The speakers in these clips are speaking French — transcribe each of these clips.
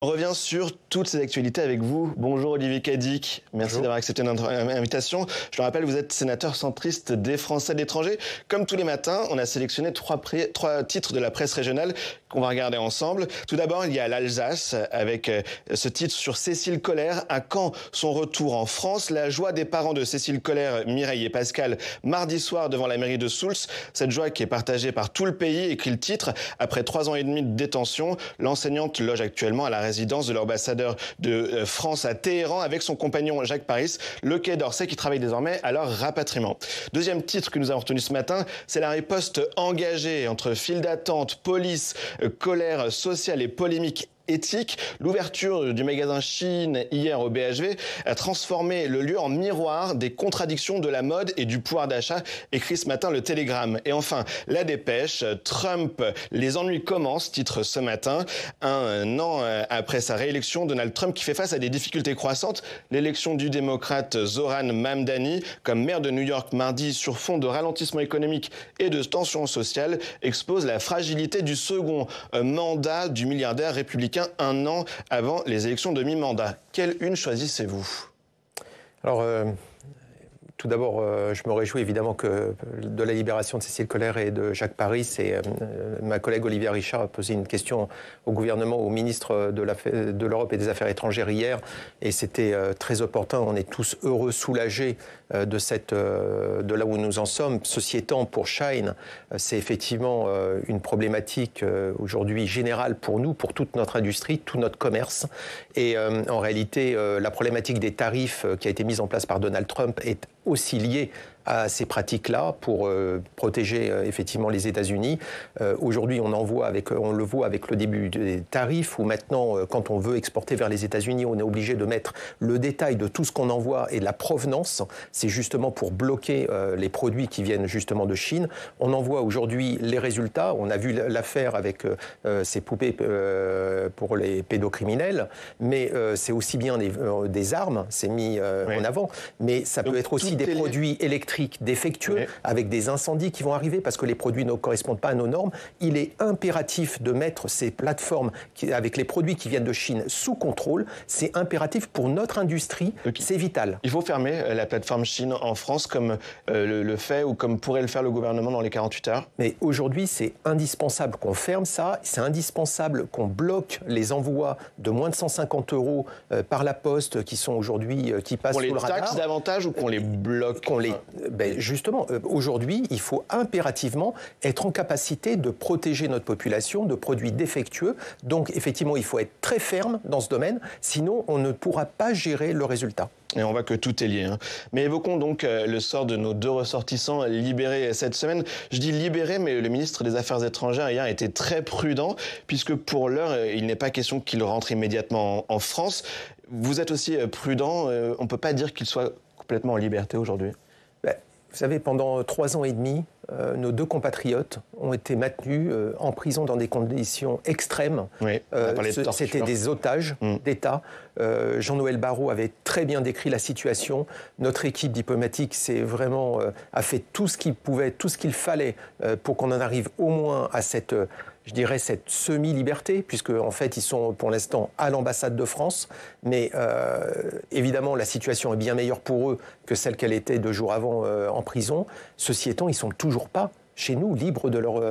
On revient sur toutes ces actualités avec vous. Bonjour Olivier Cadic, merci d'avoir accepté notre invitation. Je le rappelle, vous êtes sénateur centriste des Français de l'étranger. Comme tous les matins, on a sélectionné trois titres de la presse régionale qu'on va regarder ensemble. Tout d'abord, il y a l'Alsace avec ce titre sur Cécile Collaert. À quand son retour en France? La joie des parents de Cécile Collaert, Mireille et Pascal, mardi soir devant la mairie de Soultz. Cette joie qui est partagée par tout le pays, écrit le titre. Après 3 ans et demi de détention, l'enseignante loge actuellement à la résidence de l'ambassadeur de France à Téhéran avec son compagnon Jacques Paris, le Quai d'Orsay, qui travaille désormais à leur rapatriement. Deuxième titre que nous avons retenu ce matin, c'est la riposte engagée entre file d'attente, police, colère sociale et polémique éthique. L'ouverture du magasin Chine hier au BHV a transformé le lieu en miroir des contradictions de la mode et du pouvoir d'achat, écrit ce matin le Télégramme. Et enfin, la dépêche, Trump, les ennuis commencent, titre ce matin. Un an après sa réélection, Donald Trump qui fait face à des difficultés croissantes. L'élection du démocrate Zoran Mamdani comme maire de New York mardi sur fond de ralentissement économique et de tensions sociales expose la fragilité du second mandat du milliardaire républicain un an avant les élections de mi-mandat. Quelle une choisissez-vous? Alors, tout d'abord, je me réjouis évidemment de la libération de Cécile Collaert et de Jacques Paris. Et ma collègue Olivia Richard a posé une question au gouvernement, au ministre de l'Europe et des Affaires étrangères hier. Et c'était très opportun. On est tous heureux, soulagés de là où nous en sommes. Ceci étant, pour Shein, c'est effectivement une problématique aujourd'hui générale pour nous, pour toute notre industrie, tout notre commerce. Et en réalité, la problématique des tarifs qui a été mise en place par Donald Trump est aussi liée à ces pratiques-là pour protéger effectivement les États-Unis. Aujourd'hui, on le voit avec le début des tarifs où maintenant, quand on veut exporter vers les États-Unis, on est obligé de mettre le détail de tout ce qu'on envoie et de la provenance. C'est justement pour bloquer les produits qui viennent justement de Chine. On en voit aujourd'hui les résultats. On a vu l'affaire avec ces poupées pour les pédocriminels, mais c'est aussi bien des armes, c'est mis en avant, mais ça peut être aussi des produits électriques défectueux, avec des incendies qui vont arriver parce que les produits ne correspondent pas à nos normes. Il est impératif de mettre ces plateformes avec les produits qui viennent de Chine sous contrôle. C'est impératif pour notre industrie, c'est vital. Il faut fermer la plateforme Chine en France comme le fait ou comme pourrait le faire le gouvernement dans les 48 heures. Mais aujourd'hui, c'est indispensable qu'on ferme ça. C'est indispensable qu'on bloque les envois de moins de 150 € par la poste qui sont aujourd'hui, qui passent sous le radar. Qu'on les taxe davantage ou qu'on les bloque? Justement, aujourd'hui, il faut impérativement être en capacité de protéger notre population de produits défectueux. Donc, effectivement, il faut être très ferme dans ce domaine, sinon on ne pourra pas gérer le résultat. Et on voit que tout est lié. Mais évoquons donc le sort de nos 2 ressortissants libérés cette semaine. Je dis libérés, mais le ministre des Affaires étrangères hier a été très prudent, puisque pour l'heure, il n'est pas question qu'ils rentrent immédiatement en France. Vous êtes aussi prudent. On ne peut pas dire qu'ils soient complètement en liberté aujourd'hui. Vous savez, pendant 3 ans et demi, nos 2 compatriotes ont été maintenus en prison dans des conditions extrêmes. Oui, c'était des otages d'État. Jean-Noël Barrot avait très bien décrit la situation. Notre équipe diplomatique a fait tout ce qu'il pouvait, tout ce qu'il fallait pour qu'on en arrive au moins à cette semi-liberté, puisque en fait ils sont pour l'instant à l'ambassade de France, mais évidemment la situation est bien meilleure pour eux que celle qu'elle était 2 jours avant en prison. Ceci étant, ils sont toujours pas chez nous, libres de leur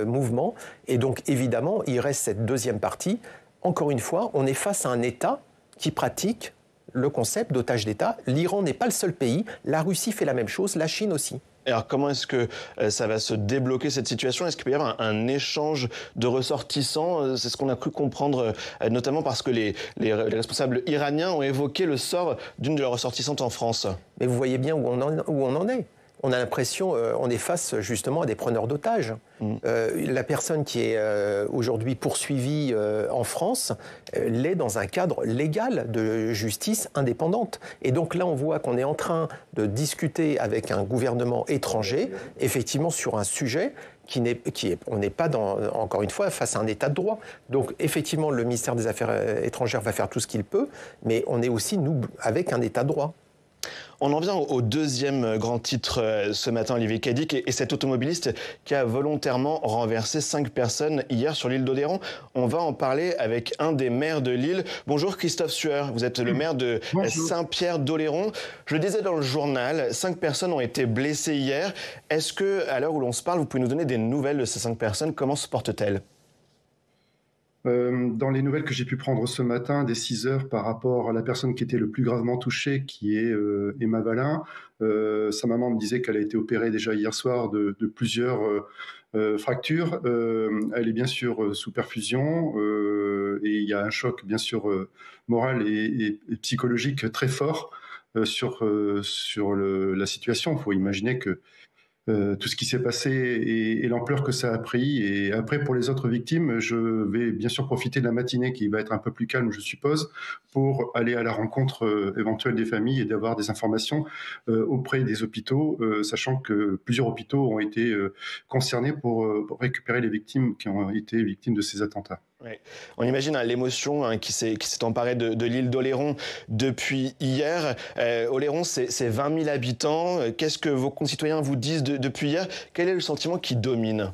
mouvement, et donc évidemment il reste cette deuxième partie. Encore une fois, on est face à un État qui pratique le concept d'otage d'État. L'Iran n'est pas le seul pays, la Russie fait la même chose, la Chine aussi. Alors comment est-ce que ça va se débloquer cette situation? Est-ce qu'il peut y avoir un échange de ressortissants? C'est ce qu'on a cru comprendre, notamment parce que les responsables iraniens ont évoqué le sort d'une de leurs ressortissantes en France. Mais vous voyez bien où on en est. On a l'impression, on est face justement à des preneurs d'otages. La personne qui est aujourd'hui poursuivie en France l'est dans un cadre légal de justice indépendante. Et donc là, on voit qu'on est en train de discuter avec un gouvernement étranger, effectivement sur un sujet on n'est pas encore une fois face à un état de droit. Donc effectivement, le ministère des Affaires étrangères va faire tout ce qu'il peut, mais on est aussi, nous, avec un état de droit. On en vient au deuxième grand titre ce matin, Olivier Cadic, et cet automobiliste qui a volontairement renversé 5 personnes hier sur l'île d'Oléron. On va en parler avec un des maires de l'île. Bonjour Christophe Sueur, vous êtes le maire de Saint-Pierre-d'Oléron. Je le disais dans le journal, 5 personnes ont été blessées hier. Est-ce que, à l'heure où l'on se parle, vous pouvez nous donner des nouvelles de ces 5 personnes? Comment se portent-elles? Dans les nouvelles que j'ai pu prendre ce matin, dès 6 heures, par rapport à la personne qui était le plus gravement touchée, qui est Emma Valin, sa maman me disait qu'elle a été opérée déjà hier soir de plusieurs fractures. Elle est bien sûr sous perfusion et il y a un choc bien sûr moral et psychologique très fort sur la situation. Il faut imaginer que tout ce qui s'est passé et l'ampleur que ça a pris. Et après, pour les autres victimes, je vais bien sûr profiter de la matinée qui va être un peu plus calme, je suppose, pour aller à la rencontre éventuelle des familles et d'avoir des informations auprès des hôpitaux, sachant que plusieurs hôpitaux ont été concernés pour récupérer les victimes qui ont été victimes de ces attentats. Oui. On imagine l'émotion qui s'est emparée de l'île d'Oléron depuis hier. Oléron, c'est 20 000 habitants. Qu'est-ce que vos concitoyens vous disent depuis hier? Quel est le sentiment qui domine?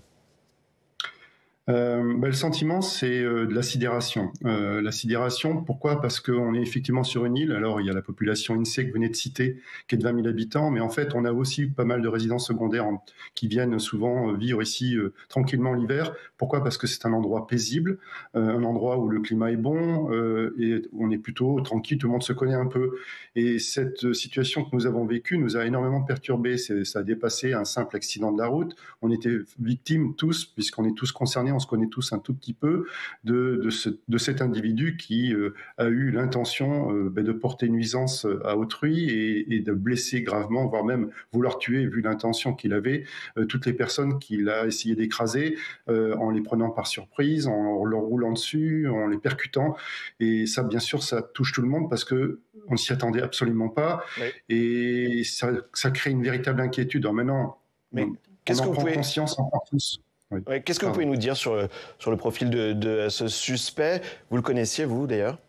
Le sentiment, c'est de la sidération. La sidération, pourquoi? Parce qu'on est effectivement sur une île. Alors, il y a la population INSEE que vous venez de citer, qui est de 20 000 habitants, mais en fait, on a aussi pas mal de résidences secondaires qui viennent souvent vivre ici tranquillement l'hiver. Pourquoi? Parce que c'est un endroit paisible, un endroit où le climat est bon et où on est plutôt tranquille, tout le monde se connaît un peu. Et cette situation que nous avons vécue nous a énormément perturbés. Ça a dépassé un simple accident de la route. On était victimes tous, puisqu'on est tous concernés, on se connaît tous un tout petit peu de cet individu qui a eu l'intention de porter nuisance à autrui et de blesser gravement, voire même vouloir tuer, vu l'intention qu'il avait, toutes les personnes qu'il a essayé d'écraser en les prenant par surprise, en leur roulant dessus, en les percutant. Et ça, bien sûr, ça touche tout le monde parce que on ne s'y attendait absolument pas. Oui. Et ça crée une véritable inquiétude. Alors maintenant, on en prend conscience encore plus. Oui. Ouais, qu'est-ce que vous pouvez nous dire sur le profil de ce suspect? Vous le connaissiez, vous, d'ailleurs?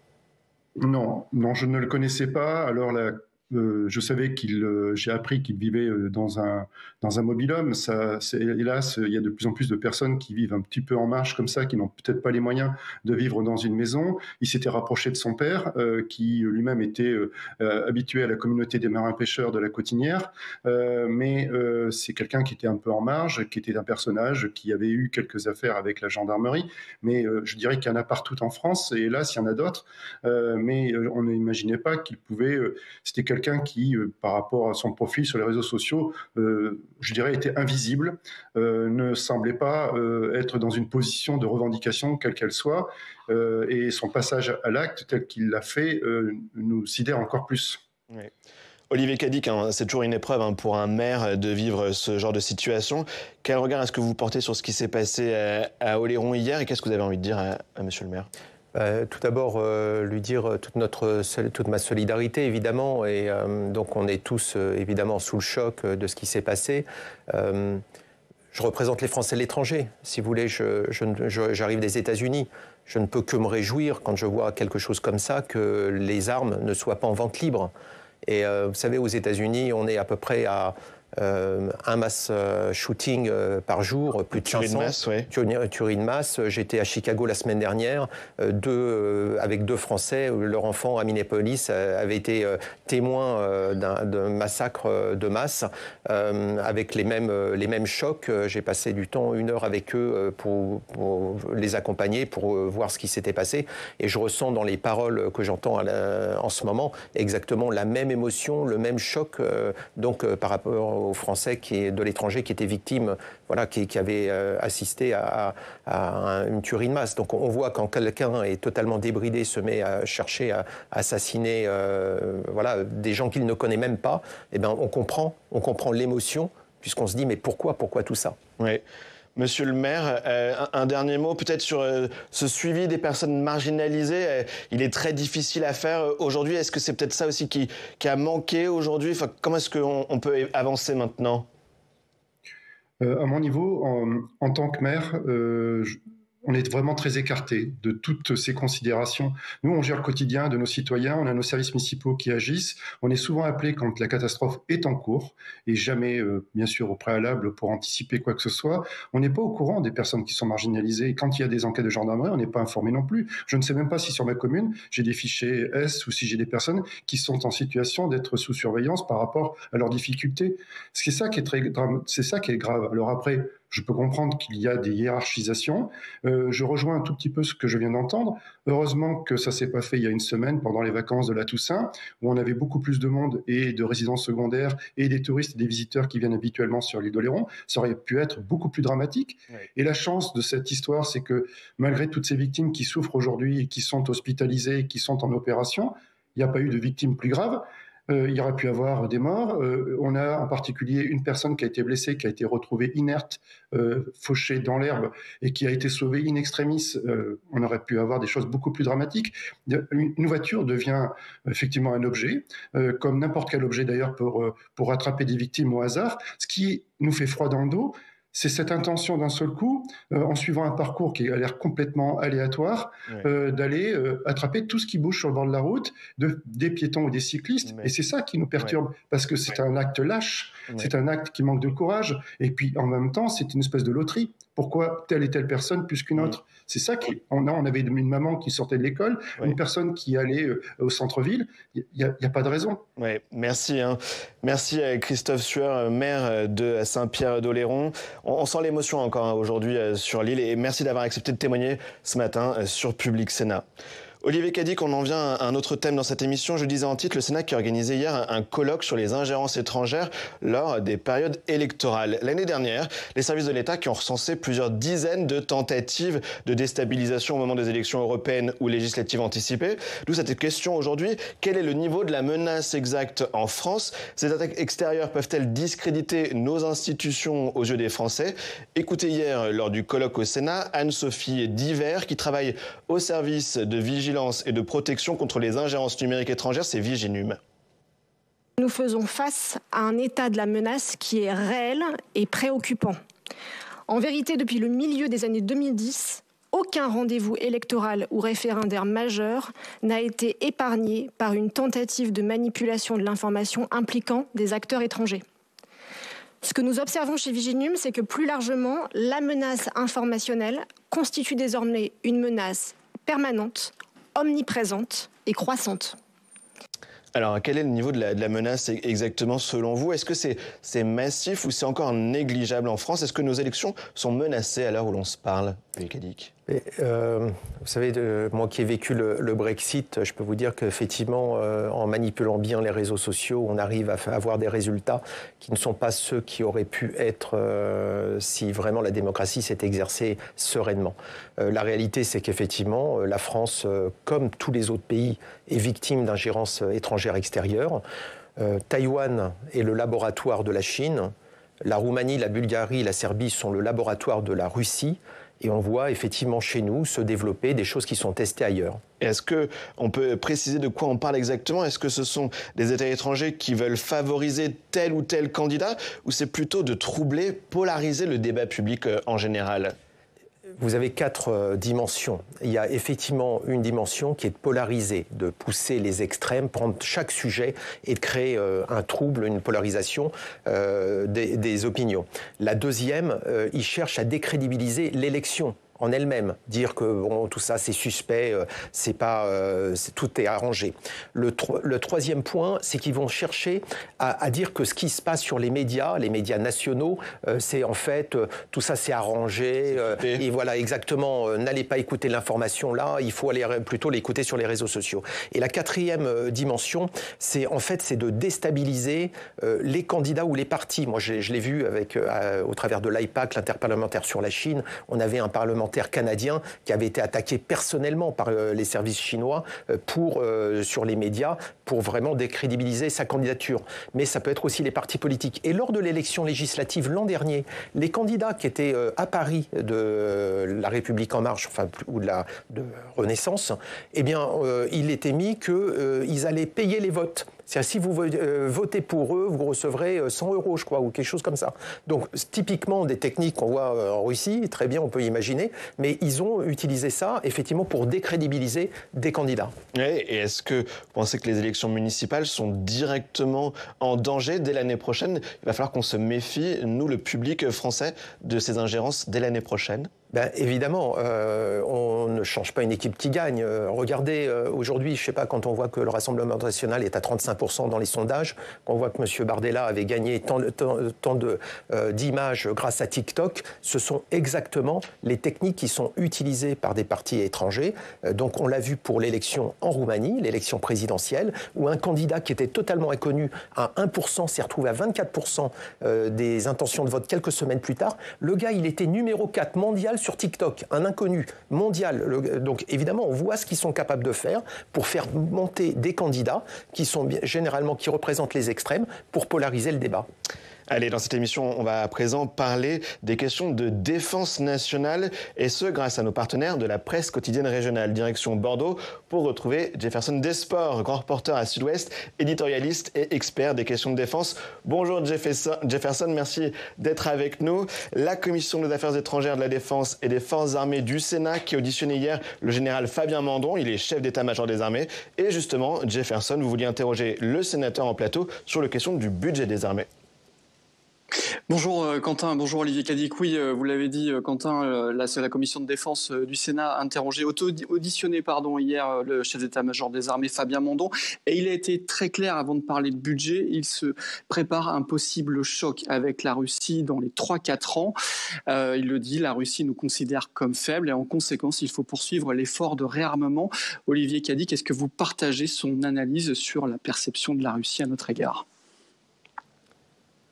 Non, je ne le connaissais pas. Alors, je savais j'ai appris qu'il vivait dans un mobil-home. Hélas, il y a de plus en plus de personnes qui vivent un petit peu en marge comme ça, qui n'ont peut-être pas les moyens de vivre dans une maison. Il s'était rapproché de son père, qui lui-même était habitué à la communauté des marins-pêcheurs de la Cotinière. Mais c'est quelqu'un qui était un peu en marge, qui était un personnage qui avait eu quelques affaires avec la gendarmerie. Mais je dirais qu'il y en a partout en France, et hélas, il y en a d'autres. Mais on n'imaginait pas qu'il pouvait... C'était quelqu'un qui, par rapport à son profil sur les réseaux sociaux, je dirais, était invisible, ne semblait pas être dans une position de revendication, quelle qu'elle soit, et son passage à l'acte, tel qu'il l'a fait, nous sidère encore plus. Oui. Olivier Cadic, c'est toujours une épreuve pour un maire de vivre ce genre de situation. Quel regard est-ce que vous portez sur ce qui s'est passé à Oléron hier, et qu'est-ce que vous avez envie de dire à monsieur le maire? Tout d'abord, lui dire toute ma solidarité, évidemment. Et donc, on est tous, évidemment, sous le choc de ce qui s'est passé. Je représente les Français de l'étranger. Si vous voulez, j'arrive des États-Unis. Je ne peux que me réjouir quand je vois quelque chose comme ça, que les armes ne soient pas en vente libre. Et vous savez, aux États-Unis, on est à peu près à... un mass shooting par jour, plus de 500 tueries de masse. J'étais à Chicago la semaine dernière, avec 2 Français. Leur enfant à Minneapolis avait été témoin d'un massacre de masse avec les mêmes chocs. J'ai passé du temps, 1 heure avec eux pour les accompagner, pour voir ce qui s'était passé. Et je ressens dans les paroles que j'entends en ce moment exactement la même émotion, le même choc par rapport aux Français de l'étranger qui étaient victimes, voilà, qui avaient assisté à une tuerie de masse. Donc on voit quand quelqu'un est totalement débridé, se met à chercher à assassiner voilà, des gens qu'il ne connaît même pas, eh ben, on comprend l'émotion, puisqu'on se dit mais pourquoi tout ça? Oui. Monsieur le maire, un dernier mot peut-être sur ce suivi des personnes marginalisées. Il est très difficile à faire aujourd'hui. Est-ce que c'est peut-être ça aussi qui a manqué aujourd'hui? Enfin, comment est-ce qu'on peut avancer maintenant? À mon niveau, en tant que maire, on est vraiment très écarté de toutes ces considérations. Nous, on gère le quotidien de nos citoyens, on a nos services municipaux qui agissent, on est souvent appelé quand la catastrophe est en cours, et jamais, bien sûr, au préalable pour anticiper quoi que ce soit. On n'est pas au courant des personnes qui sont marginalisées, et quand il y a des enquêtes de gendarmerie, on n'est pas informé non plus. Je ne sais même pas si sur ma commune, j'ai des fichiers S ou si j'ai des personnes qui sont en situation d'être sous surveillance par rapport à leurs difficultés. C'est ça qui est grave. Alors après, je peux comprendre qu'il y a des hiérarchisations. Je rejoins un tout petit peu ce que je viens d'entendre. Heureusement que ça ne s'est pas fait il y a une semaine pendant les vacances de la Toussaint, où on avait beaucoup plus de monde et de résidences secondaires et des touristes et des visiteurs qui viennent habituellement sur l'île d'Oléron. Ça aurait pu être beaucoup plus dramatique. Oui. Et la chance de cette histoire, c'est que malgré toutes ces victimes qui souffrent aujourd'hui et qui sont hospitalisées, qui sont en opération, il n'y a pas eu de victimes plus graves. Il y aurait pu avoir des morts. On a en particulier une personne qui a été blessée, qui a été retrouvée inerte, fauchée dans l'herbe et qui a été sauvée in extremis. On aurait pu avoir des choses beaucoup plus dramatiques. Une voiture devient effectivement un objet, comme n'importe quel objet d'ailleurs pour attraper des victimes au hasard, ce qui nous fait froid dans le dos. C'est cette intention d'un seul coup, en suivant un parcours qui a l'air complètement aléatoire, d'aller attraper tout ce qui bouge sur le bord de la route, des piétons ou des cyclistes. Et c'est ça qui nous perturbe, parce que c'est un acte lâche, c'est un acte qui manque de courage, et puis en même temps, c'est une espèce de loterie. Pourquoi telle et telle personne plus qu'une autre? C'est ça on avait une maman qui sortait de l'école, une personne qui allait au centre-ville. Il n'y a pas de raison. Oui, merci. Merci Christophe Sueur, maire de Saint-Pierre-d'Oléron. On sent l'émotion encore aujourd'hui sur l'île et merci d'avoir accepté de témoigner ce matin sur Public Sénat. Olivier Cadic, on en vient à un autre thème dans cette émission. Je disais en titre, le Sénat qui a organisé hier un colloque sur les ingérences étrangères lors des périodes électorales. L'année dernière, les services de l'État qui ont recensé plusieurs dizaines de tentatives de déstabilisation au moment des élections européennes ou législatives anticipées. D'où cette question aujourd'hui, quel est le niveau de la menace exacte en France? Ces attaques extérieures peuvent-elles discréditer nos institutions aux yeux des Français? Écoutez hier, lors du colloque au Sénat, Anne-Sophie Divert, qui travaille au service de vigilance et de protection contre les ingérences numériques étrangères, c'est Viginum. Nous faisons face à un état de la menace qui est réel et préoccupant. En vérité, depuis le milieu des années 2010, aucun rendez-vous électoral ou référendaire majeur n'a été épargné par une tentative de manipulation de l'information impliquant des acteurs étrangers. Ce que nous observons chez Viginum, c'est que plus largement, la menace informationnelle constitue désormais une menace permanente, omniprésente et croissante. Alors, quel est le niveau de la menace exactement selon vous? Est-ce que c'est massif ou c'est encore négligeable en France? Est-ce que nos élections sont menacées à l'heure où l'on se parle, Olivier Cadic? Vous savez, moi qui ai vécu le Brexit, je peux vous dire qu'effectivement, en manipulant bien les réseaux sociaux, on arrive à avoir des résultats qui ne sont pas ceux qui auraient pu être si vraiment la démocratie s'était exercée sereinement. La réalité, c'est qu'effectivement, la France, comme tous les autres pays, est victime d'ingérences étrangères extérieures. Taïwan est le laboratoire de la Chine. La Roumanie, la Bulgarie, la Serbie sont le laboratoire de la Russie. Et on voit effectivement chez nous se développer des choses qui sont testées ailleurs. Est-ce qu'on peut préciser de quoi on parle exactement? Est-ce que ce sont des États étrangers qui veulent favoriser tel ou tel candidat ou c'est plutôt de troubler, polariser le débat public en général? Vous avez 4 dimensions. Il y a effectivement une dimension qui est de polariser, de pousser les extrêmes, prendre chaque sujet et de créer un trouble, une polarisation des opinions. La deuxième, il cherche à décrédibiliser l'élection en elle-même, dire que bon, tout ça c'est suspect, tout est arrangé. Le troisième point, c'est qu'ils vont chercher à dire que ce qui se passe sur les médias nationaux, c'est en fait tout ça c'est arrangé et voilà exactement. N'allez pas écouter l'information là, il faut aller plutôt l'écouter sur les réseaux sociaux. Et la quatrième dimension, c'est de déstabiliser les candidats ou les partis. Moi, je l'ai vu au travers de l'IPAC, l'interparlementaire sur la Chine. On avait un parlementaire canadien qui avait été attaqué personnellement par les services chinois sur les médias pour vraiment décrédibiliser sa candidature. Mais ça peut être aussi les partis politiques. Et lors de l'élection législative l'an dernier, les candidats qui étaient à Paris de La République En Marche, ou de Renaissance, eh bien, il était mis qu'ils allaient payer les votes. C'est-à-dire, si vous votez pour eux, vous recevrez 100 €, je crois, ou quelque chose comme ça. Donc, typiquement, des techniques qu'on voit en Russie, très bien, on peut imaginer, mais ils ont utilisé ça, effectivement, pour décrédibiliser des candidats. Oui, et est-ce que vous pensez que les élections municipales sont directement en danger dès l'année prochaine? Il va falloir qu'on se méfie, nous, le public français, de ces ingérences dès l'année prochaine. Évidemment, on ne change pas une équipe qui gagne. Regardez, aujourd'hui, je ne sais pas, quand on voit que le Rassemblement national est à 35% dans les sondages, quand on voit que M. Bardella avait gagné tant d'images grâce à TikTok, ce sont exactement les techniques qui sont utilisées par des partis étrangers. Donc on l'a vu pour l'élection en Roumanie, l'élection présidentielle, où un candidat qui était totalement inconnu à 1% s'est retrouvé à 24% des intentions de vote quelques semaines plus tard. Le gars, il était numéro 4 mondial sur TikTok, un inconnu mondial. Donc évidemment, on voit ce qu'ils sont capables de faire pour faire monter des candidats qui sont généralement qui représentent les extrêmes pour polariser le débat. Allez, dans cette émission, on va à présent parler des questions de défense nationale, et ce, grâce à nos partenaires de la presse quotidienne régionale. Direction Bordeaux, pour retrouver Jefferson Desports, grand reporter à Sud-Ouest, éditorialiste et expert des questions de défense. Bonjour Jefferson, merci d'être avec nous. La Commission des affaires étrangères, de la défense et des forces armées du Sénat qui auditionnait hier le général Fabien Mandon, il est chef d'état-major des armées. Et justement, Jefferson, vous vouliez interroger le sénateur en plateau sur la question du budget des armées. Bonjour Quentin, bonjour Olivier Cadic. Oui, vous l'avez dit Quentin, c'est la commission de défense du Sénat a auditionné hier le chef d'état-major des armées Fabien Mandon, et il a été très clair avant de parler de budget. Il se prépare un possible choc avec la Russie dans les 3-4 ans. Il le dit, la Russie nous considère comme faibles et en conséquence, il faut poursuivre l'effort de réarmement. Olivier Cadic, est-ce que vous partagez son analyse sur la perception de la Russie à notre égard ?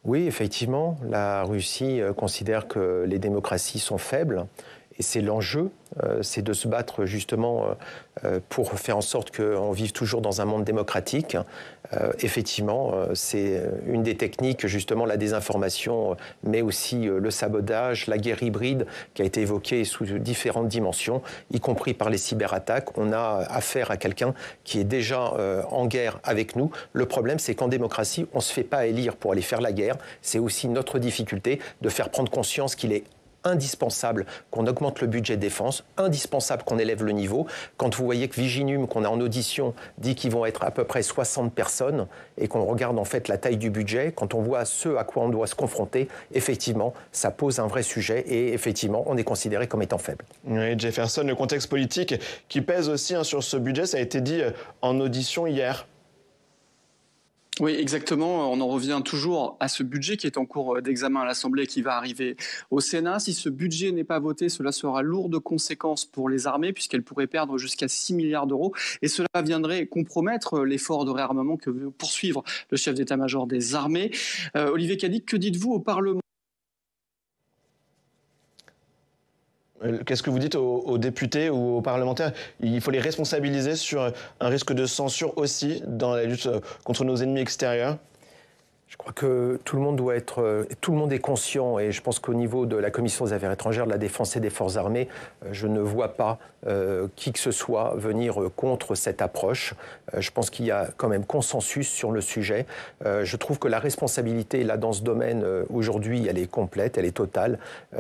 Oui, effectivement, la Russie considère que les démocraties sont faibles et c'est l'enjeu, c'est de se battre justement pour faire en sorte qu'on vive toujours dans un monde démocratique. Effectivement, c'est une des techniques, justement, la désinformation, mais aussi le sabotage, la guerre hybride qui a été évoquée sous différentes dimensions, y compris par les cyberattaques. On a affaire à quelqu'un qui est déjà en guerre avec nous. Le problème, c'est qu'en démocratie, on ne se fait pas élire pour aller faire la guerre. C'est aussi notre difficulté de faire prendre conscience qu'il est indispensable qu'on augmente le budget de défense, indispensable qu'on élève le niveau. Quand vous voyez que Viginum, qu'on a en audition, dit qu'ils vont être à peu près 60 personnes et qu'on regarde en fait la taille du budget, quand on voit ce à quoi on doit se confronter, effectivement, ça pose un vrai sujet et effectivement, on est considéré comme étant faible. Oui, Jefferson, le contexte politique qui pèse aussi sur ce budget, ça a été dit en audition hier. Oui, exactement. On en revient toujours à ce budget qui est en cours d'examen à l'Assemblée et qui va arriver au Sénat. Si ce budget n'est pas voté, cela sera lourd de conséquences pour les armées puisqu'elles pourraient perdre jusqu'à 6 milliards d'euros. Et cela viendrait compromettre l'effort de réarmement que veut poursuivre le chef d'état-major des armées. Olivier Cadic, que dites-vous au Parlement ? Qu'est-ce que vous dites aux députés ou aux parlementaires? Il faut les responsabiliser sur un risque de censure aussi dans la lutte contre nos ennemis extérieurs. Je crois que tout le monde est conscient et je pense qu'au niveau de la Commission des affaires étrangères, de la défense et des forces armées, je ne vois pas qui que ce soit venir contre cette approche. Je pense qu'il y a quand même consensus sur le sujet. Je trouve que la responsabilité là dans ce domaine aujourd'hui, elle est complète, elle est totale.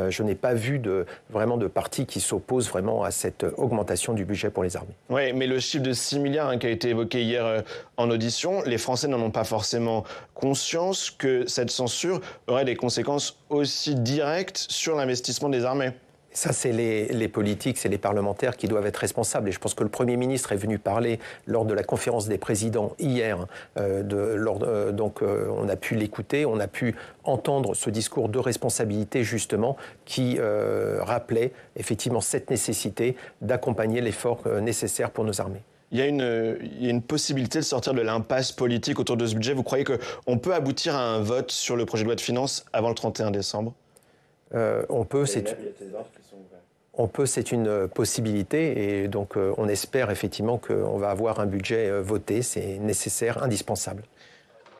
Je n'ai pas vu vraiment de parti qui s'oppose vraiment à cette augmentation du budget pour les armées. Oui, mais le chiffre de 6 milliards qui a été évoqué hier en audition, les Français n'en ont pas forcément conscience que cette censure aurait des conséquences aussi directes sur l'investissement des armées. Ça, c'est les politiques, c'est les parlementaires qui doivent être responsables. Et je pense que le Premier ministre est venu parler lors de la conférence des présidents hier. Donc, on a pu l'écouter, on a pu entendre ce discours de responsabilité, justement, qui rappelait effectivement cette nécessité d'accompagner l'effort nécessaire pour nos armées. Il y a une possibilité de sortir de l'impasse politique autour de ce budget. Vous croyez qu'on peut aboutir à un vote sur le projet de loi de finances avant le 31 décembre ? On peut, c'est une possibilité et donc on espère effectivement qu'on va avoir un budget voté, c'est nécessaire, indispensable.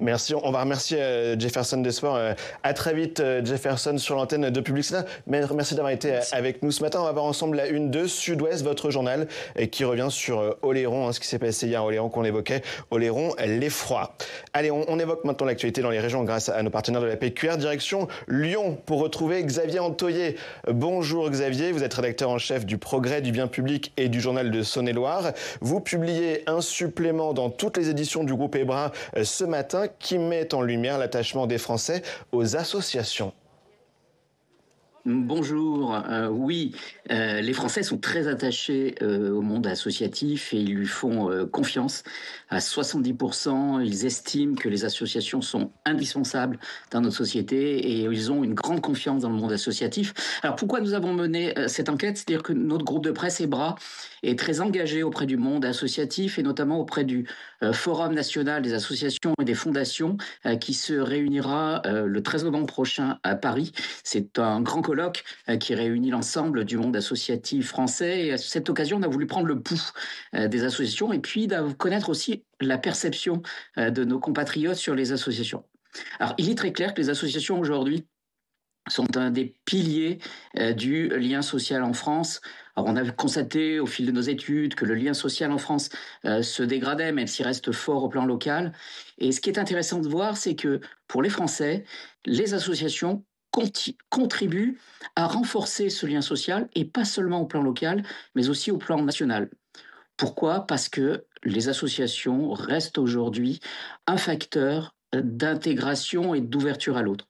Merci, on va remercier Jefferson Desports. À très vite Jefferson sur l'antenne de Public Sénat. Merci d'avoir été avec nous ce matin. On va voir ensemble la une de Sud-Ouest, votre journal, qui revient sur Oléron, ce qui s'est passé hier à Oléron qu'on évoquait. Oléron, l'effroi. Allez, on évoque maintenant l'actualité dans les régions grâce à nos partenaires de la PQR. Direction Lyon pour retrouver Xavier Antoyer. Bonjour Xavier, vous êtes rédacteur en chef du Progrès, du Bien Public et du journal de Saône-et-Loire. Vous publiez un supplément dans toutes les éditions du groupe Hébras ce matin qui met en lumière l'attachement des Français aux associations. Bonjour, oui, les Français sont très attachés au monde associatif et ils lui font confiance. À 70%, ils estiment que les associations sont indispensables dans notre société et ils ont une grande confiance dans le monde associatif. Alors pourquoi nous avons mené cette enquête? C'est-à-dire que notre groupe de presse Hébras est très engagé auprès du monde associatif et notamment auprès du Forum national des associations et des fondations qui se réunira le 13 novembre prochain à Paris. C'est un grand colloque qui réunit l'ensemble du monde associatif français. Et à cette occasion, on a voulu prendre le pouls des associations et puis de connaître aussi la perception de nos compatriotes sur les associations. Alors, il est très clair que les associations aujourd'hui sont un des piliers du lien social en France. Alors, on a constaté au fil de nos études que le lien social en France se dégradait, même s'il reste fort au plan local. Et ce qui est intéressant de voir, c'est que pour les Français, les associations contribuent à renforcer ce lien social, et pas seulement au plan local, mais aussi au plan national. Pourquoi? Parce que les associations restent aujourd'hui un facteur d'intégration et d'ouverture à l'autre.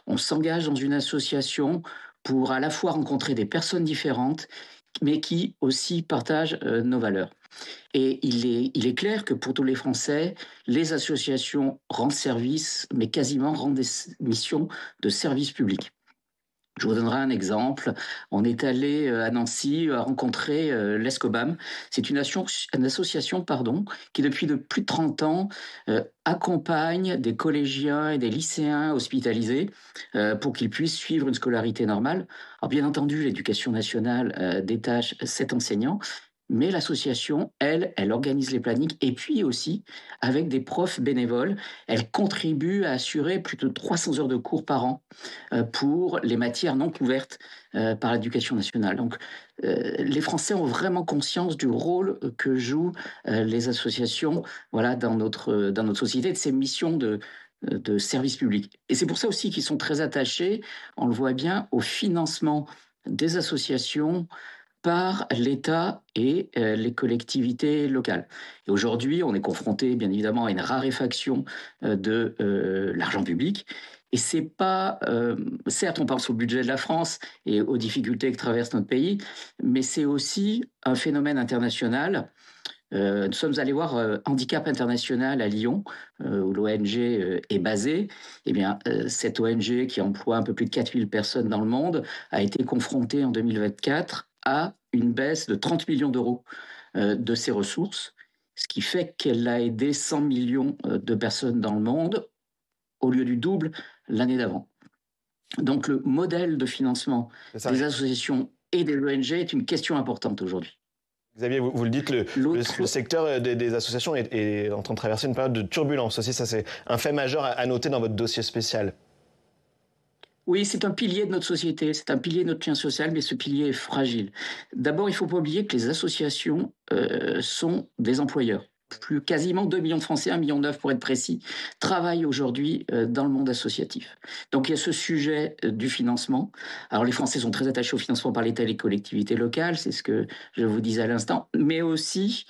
On s'engage dans une association pour à la fois rencontrer des personnes différentes, mais qui aussi partagent nos valeurs. Et il est clair que pour tous les Français, les associations rendent service, mais quasiment rendent des missions de service public. Je vous donnerai un exemple. On est allé à Nancy rencontrer l'ESCOBAM. C'est une association qui, depuis plus de 30 ans, accompagne des collégiens et des lycéens hospitalisés pour qu'ils puissent suivre une scolarité normale. Alors, bien entendu, l'Éducation nationale détache 7 enseignants, mais l'association, elle organise les plannings et puis aussi, avec des profs bénévoles, elle contribue à assurer plus de 300 heures de cours par an pour les matières non couvertes par l'Éducation nationale. Donc, les Français ont vraiment conscience du rôle que jouent les associations dans notre société, de ces missions de service public. Et c'est pour ça aussi qu'ils sont très attachés, on le voit bien, au financement des associations par l'État et les collectivités locales. Et aujourd'hui, on est confronté, bien évidemment, à une raréfaction de l'argent public. Et c'est pas... certes, on parle sur le budget de la France et aux difficultés que traverse notre pays, mais c'est aussi un phénomène international. Nous sommes allés voir Handicap International à Lyon, où l'ONG est basée. Eh bien, cette ONG, qui emploie un peu plus de 4000 personnes dans le monde, a été confrontée en 2024 à une baisse de 30 millions d'euros de ses ressources, ce qui fait qu'elle a aidé 100 millions de personnes dans le monde, au lieu du double l'année d'avant. Donc le modèle de financement des associations et des ONG est une question importante aujourd'hui. Xavier, vous le dites, le secteur des associations est en train de traverser une période de turbulence aussi. Ça, c'est un fait majeur à noter dans votre dossier spécial. Oui, c'est un pilier de notre société, c'est un pilier de notre lien social, mais ce pilier est fragile. D'abord, il ne faut pas oublier que les associations sont des employeurs. Quasiment 2 millions de Français, 1,9 million pour être précis, travaillent aujourd'hui dans le monde associatif. Donc il y a ce sujet du financement. Alors les Français sont très attachés au financement par l'État et les collectivités locales, c'est ce que je vous disais à l'instant, mais aussi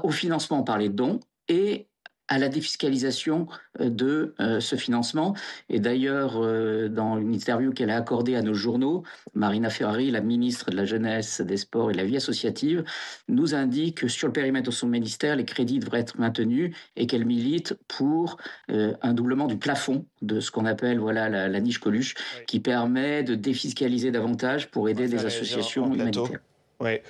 au financement par les dons et à la défiscalisation de ce financement. Et d'ailleurs, dans une interview qu'elle a accordée à nos journaux, Marina Ferrari, la ministre de la Jeunesse, des Sports et de la Vie associative, nous indique que sur le périmètre de son ministère, les crédits devraient être maintenus et qu'elle milite pour un doublement du plafond de ce qu'on appelle la niche Coluche, qui permet de défiscaliser davantage pour aider des associations humanitaires. Oui.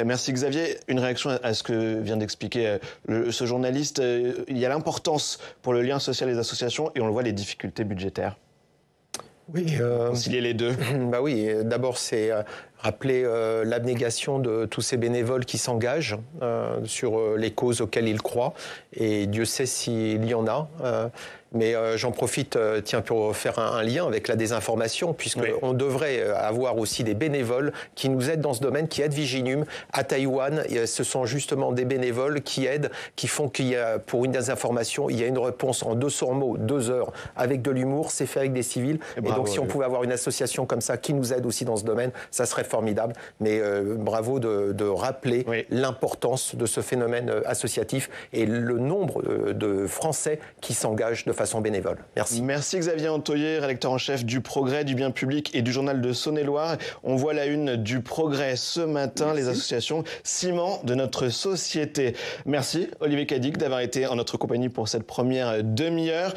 Merci Xavier. Une réaction à ce que vient d'expliquer ce journaliste. Il y a l'importance pour le lien social des associations et on le voit, les difficultés budgétaires. Oui, concilier les deux. Bah oui, d'abord c'est rappeler l'abnégation de tous ces bénévoles qui s'engagent sur les causes auxquelles ils croient. Et Dieu sait s'il y en a. Mais j'en profite pour faire un lien avec la désinformation, puisqu'on devrait avoir aussi des bénévoles qui nous aident dans ce domaine, qui aident Viginum à Taïwan. Et ce sont justement des bénévoles qui aident, qui font qu'il y a, pour une désinformation, il y a une réponse en 200 mots, 2 heures, avec de l'humour, c'est fait avec des civils. Et donc si on pouvait avoir une association comme ça qui nous aide aussi dans ce domaine, ça serait formidable. Mais bravo de rappeler l'importance de ce phénomène associatif et le nombre de Français qui s'engagent de façon bénévole. Merci. Merci Xavier Antoyer, rédacteur en chef du Progrès, du Bien Public et du Journal de Saône-et-Loire. On voit la une du Progrès ce matin, les associations ciment de notre société. Merci Olivier Cadic d'avoir été en notre compagnie pour cette première demi-heure.